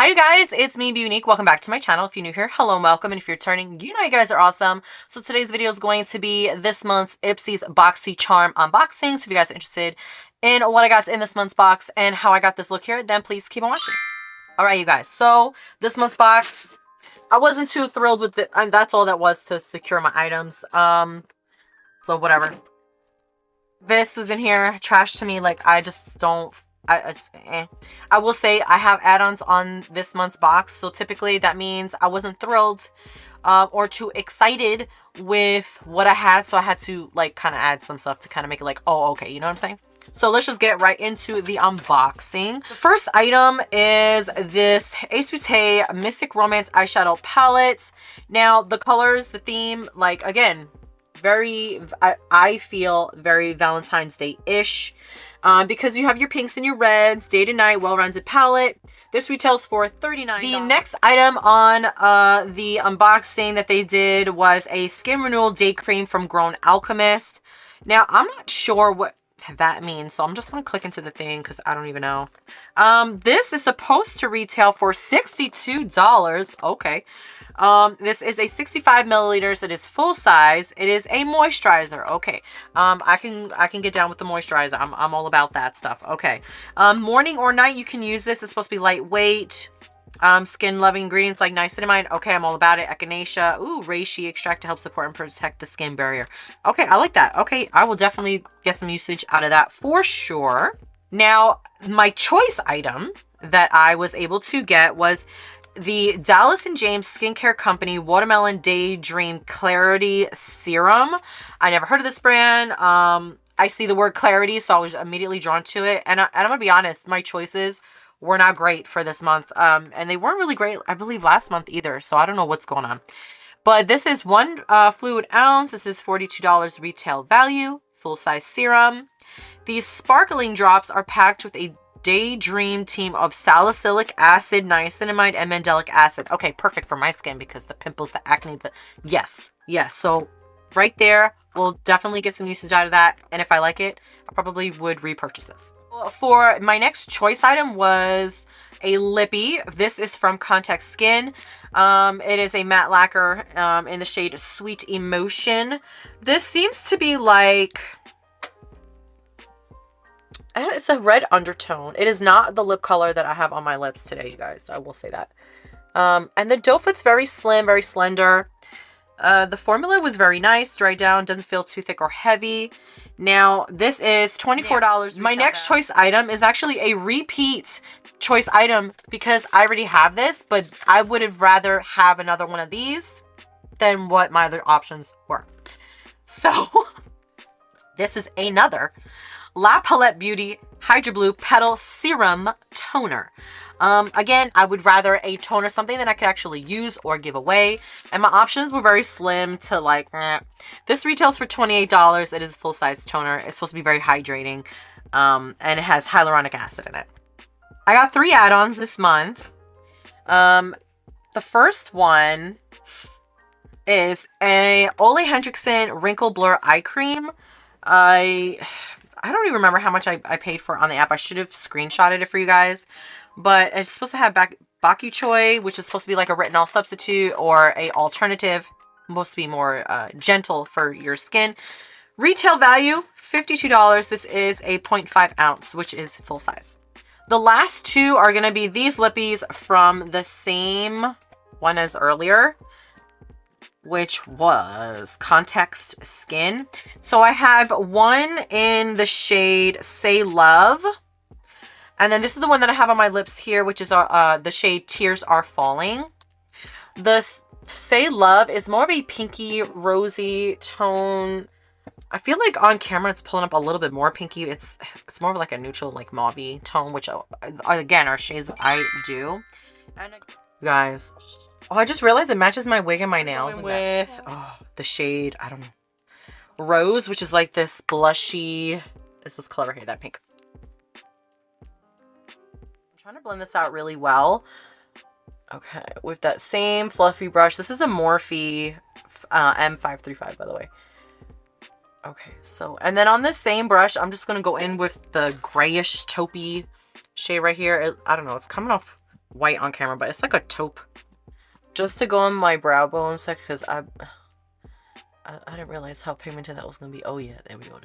Hi you guys, it's me, Be Unique. Welcome back to my channel. If you're new here, hello and welcome. And if you're returning, you know you guys are awesome. So today's video is going to be this month's Ipsy's BoxyCharm unboxing. So if you guys are interested in what I got in this month's box and how I got this look here, then please keep on watching. All right, you guys. So this month's box, I wasn't too thrilled with it. And that's all that was to secure my items. So whatever. This is in here. Trash to me. Like, I just don't... I will say I have add-ons on this month's box, so typically that means I wasn't thrilled or too excited with what I had, so I had to like kind of add some stuff to kind of make it like, oh, okay, you know what I'm saying? So let's just get right into the unboxing. The first item is this Ipsy Mystic Romance eyeshadow palette. Now the colors, the theme, like again, very, I feel very Valentine's Day-ish. Because you have your pinks and your reds, day to night, well-rounded palette. This retails for $39. The next item on the unboxing that they did was a Skin Renewal Day Cream from Grown Alchemist. Now, I'm not sure what that means, so I'm just going to click into the thing because I don't even know. This is supposed to retail for $62. Okay. This is a 65 milliliters. It is full size. It is a moisturizer. Okay. I can get down with the moisturizer. I'm all about that stuff. Okay. Morning or night, you can use this. It's supposed to be lightweight. Skin loving ingredients like niacinamide. Okay, I'm all about it. Echinacea. Ooh, reishi extract to help support and protect the skin barrier. Okay, I like that. Okay, I will definitely get some usage out of that for sure. Now, my choice item that I was able to get was the Dallas & James Skincare Company Watermelon Daydream Clarity Serum. I never heard of this brand. I see the word clarity, so I was immediately drawn to it. And I'm going to be honest, my choices were not great for this month. And they weren't really great, I believe, last month either. So I don't know what's going on. But this is one fluid ounce. This is $42 retail value. Full-size serum. These sparkling drops are packed with a Daydream team of salicylic acid, niacinamide, and mandelic acid. Okay, perfect for my skin because the pimples, the acne, the... Yes. So right there, we'll definitely get some usage out of that. And if I like it, I probably would repurchase this. For my next choice item was a lippy. This is from Contact Skin. It is a matte lacquer in the shade Sweet Emotion. This seems to be like... It's a red undertone. It is not the lip color that I have on my lips today, you guys. I will say that. And the doe foot's very slim, very slender. The formula was very nice, dried down, doesn't feel too thick or heavy. Now, this is $24. My next choice item is actually a repeat choice item because I already have this, but I would have rather have another one of these than what my other options were. So, this is another La Palette Beauty Hydra Blue Petal Serum Toner. Again, I would rather a toner, something that I could actually use or give away. And my options were very slim to like, This retails for $28. It is a full-size toner. It's supposed to be very hydrating. And it has hyaluronic acid in it. I got 3 add-ons this month. The first one is a Ole Henriksen Wrinkle Blur Eye Cream. I don't even remember how much I paid for it on the app. I should have screenshotted it for you guys. But it's supposed to have BoxyCharm, which is supposed to be like a retinol substitute or a alternative. Supposed to be more gentle for your skin. Retail value, $52. This is a 0.5 ounce, which is full size. The last two are going to be these lippies from the same one as earlier, which was Context Skin. So I have one in the shade Say Love. And then this is the one that I have on my lips here, which is the shade Tears Are Falling. The Say Love is more of a pinky, rosy tone. I feel like on camera it's pulling up a little bit more pinky. It's more of like a neutral, like mauve tone, which again are shades I do. And guys... Oh, I just realized it matches my wig and my nails with the shade, I don't know, Rose, which is like this blushy, it's this color right here, that pink. I'm trying to blend this out really well. Okay, with that same fluffy brush. This is a Morphe M535, by the way. Okay, so, and then on this same brush, I'm just going to go in with the grayish taupey shade right here. I don't know, it's coming off white on camera, but it's like a taupe. Just to go on my brow bones, because I didn't realize how pigmented that was gonna be. Oh yeah, there we go.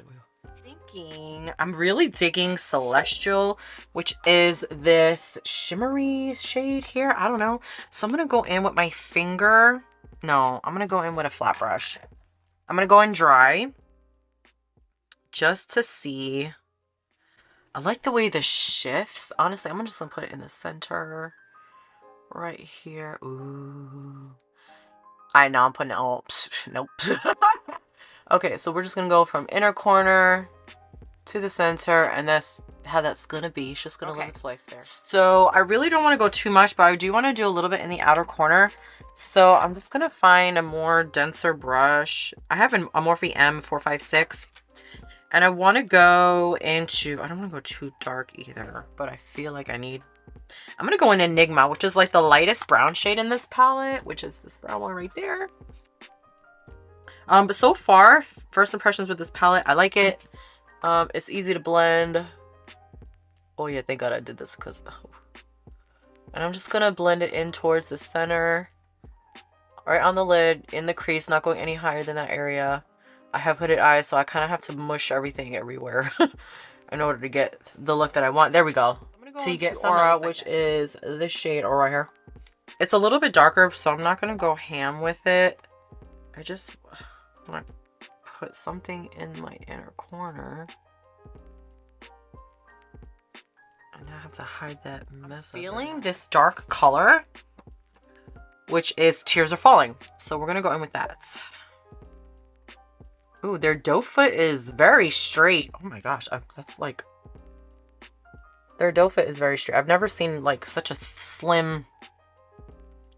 I'm really digging Celestial, which is this shimmery shade here. I don't know. So I'm gonna go in with my finger. No, I'm gonna go in with a flat brush. I'm gonna go in dry just to see. I like the way this shifts. Honestly, I'm just gonna put it in the center right here. Ooh. I know I'm putting it all. Nope. Okay, so we're just gonna go from inner corner to the center, and that's how that's gonna be. It's just gonna live its life there. So I really don't want to go too much, but I do want to do a little bit in the outer corner. So I'm just gonna find a more denser brush. I have a Morphe M456, and I want to go into, I don't want to go too dark either, but I feel like I'm gonna go in Enigma, which is like the lightest brown shade in this palette, which is this brown one right there. But so far, first impressions with this palette, I like it. It's easy to blend. Oh yeah, thank God I did this because, and I'm just gonna blend it in towards the center, right on the lid, in the crease, not going any higher than that area. I have hooded eyes, so I kind of have to mush everything everywhere in order to get the look that I want. There we go. So you get Aura, which is this shade Aura here. It's a little bit darker, so I'm not gonna go ham with it. I just want to put something in my inner corner. And I have to hide that mess. Feeling this dark color, which is Tears Are Falling. So we're gonna go in with that. Ooh, their doe foot is very straight. Oh my gosh, that's like, their doe foot is very straight. I've never seen like such a slim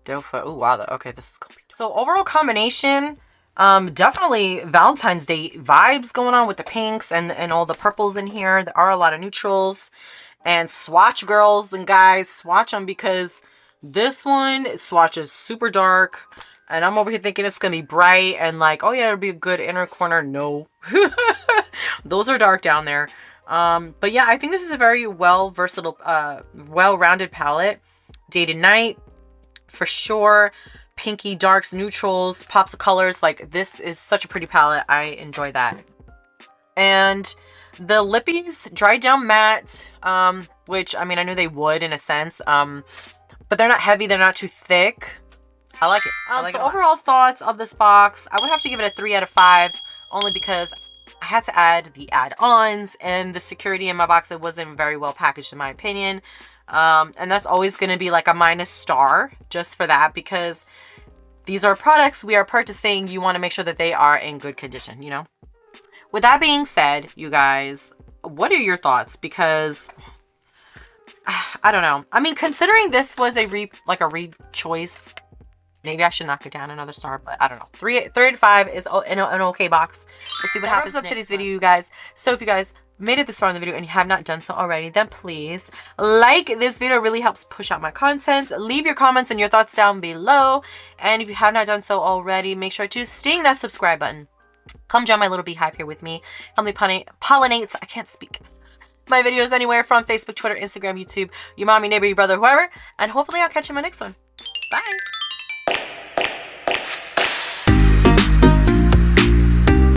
doe foot. Oh wow, okay, this is cool. So overall combination, definitely Valentine's Day vibes going on with the pinks and all the purples in here. There are a lot of neutrals, and swatch, girls and guys, swatch them, because this one swatches super dark, and I'm over here thinking it's gonna be bright and like, oh yeah, it'll be a good inner corner. No. Those are dark down there. But yeah, I think this is a very versatile, well-rounded palette. Day to night for sure. Pinky darks, neutrals, pops of colors. Like, this is such a pretty palette. I enjoy that. And the lippies, dried down matte, which I mean, I knew they would in a sense, but they're not heavy, they're not too thick. I like it. So overall thoughts of this box, I would have to give it a 3 out of 5, only because I had to add the add-ons, and the security in my box, it wasn't very well packaged in my opinion. And that's always going to be like a -star just for that, because these are products we are purchasing. You want to make sure that they are in good condition, you know. With that being said, you guys, what are your thoughts? Because I don't know. I mean, considering this was a re-choice, maybe I should knock it down another star, but I don't know. 3 out of 5 is an okay box. Let's see what happens up today's video, you guys. So if you guys made it this far in the video and you have not done so already, then please like this video. It really helps push out my content. Leave your comments and your thoughts down below, and if you have not done so already, make sure to sting that subscribe button. Come join my little beehive here with me. Help me pollinate, I can't speak, my videos anywhere from Facebook, Twitter, Instagram, YouTube, your mommy, neighbor, your brother, whoever, and hopefully I'll catch you in my next one. Bye.